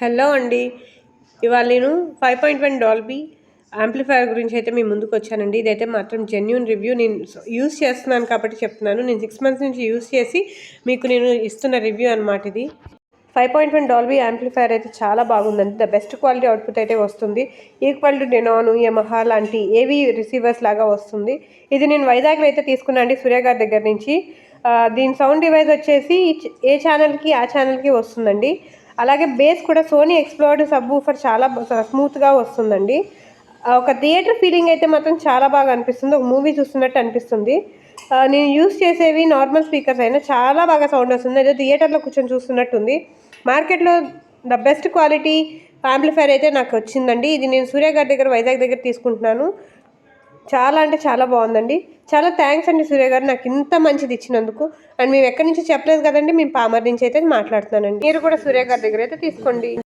Hello అండి. ఇవాళ నేను 5.1 డాల్బీ యాంప్లిఫైయర్ గురించి అయితే మీ ముందుకు వచ్చానండి. ఇదైతే మాత్రం జెన్యూన్ రివ్యూ. నేను యూస్ చేస్తున్నాను కాబట్టి చెప్తున్నాను. నేను 6 మంత్స్ నుంచి యూస్ చేసి మీకు నేను ఇస్తున్న రివ్యూ అనమాట ఇది. 5.1 డాల్బీ యాంప్లిఫైయర్ అయితే చాలా బాగుందండి. ద బెస్ట్ క్వాలిటీ అవుట్పుట్ అయితే వస్తుంది. ఈక్వల్ టు డెనాను, యమహా లాంటి ఏవి రిసీవర్స్ లాగా వస్తుంది. ఇది నేను వైజాగ్లో అయితే తీసుకున్నాను అండి, సూర్య గారి దగ్గర నుంచి. దీని సౌండ్ డివైస్ వచ్చేసి ఏ ఛానల్కి ఆ ఛానల్కి వస్తుందండి. అలాగే బేస్ కూడా సోనీ ఎక్స్ప్లోర్డ్ సబ్ ఊఫర్ చాలా స్మూత్గా వస్తుందండి. ఒక థియేటర్ ఫీలింగ్ అయితే మాత్రం చాలా బాగా అనిపిస్తుంది. ఒక మూవీ చూస్తున్నట్టు అనిపిస్తుంది. నేను యూస్ చేసేవి నార్మల్ స్పీకర్స్ అయినా చాలా బాగా సౌండ్ వస్తుంది. ఏదో థియేటర్లో కూర్చొని చూస్తున్నట్టుంది. మార్కెట్లో ద బెస్ట్ క్వాలిటీ యాంప్లిఫైర్ అయితే నాకు వచ్చిందండి. ఇది నేను సూర్య గారి దగ్గర వైజాగ్ దగ్గర తీసుకుంటున్నాను. చాలా అంటే చాలా బాగుందండి. చాలా థ్యాంక్స్ అండి సూర్య గారు నాకు ఇంత మంచిది ఇచ్చినందుకు. అండ్ మేము ఎక్కడి నుంచి చెప్పలేదు కదండి, మేము పామర్ నుంచి అయితే మాట్లాడుతున్నానండి. మీరు కూడా సూర్య గారి దగ్గర అయితే తీసుకోండి.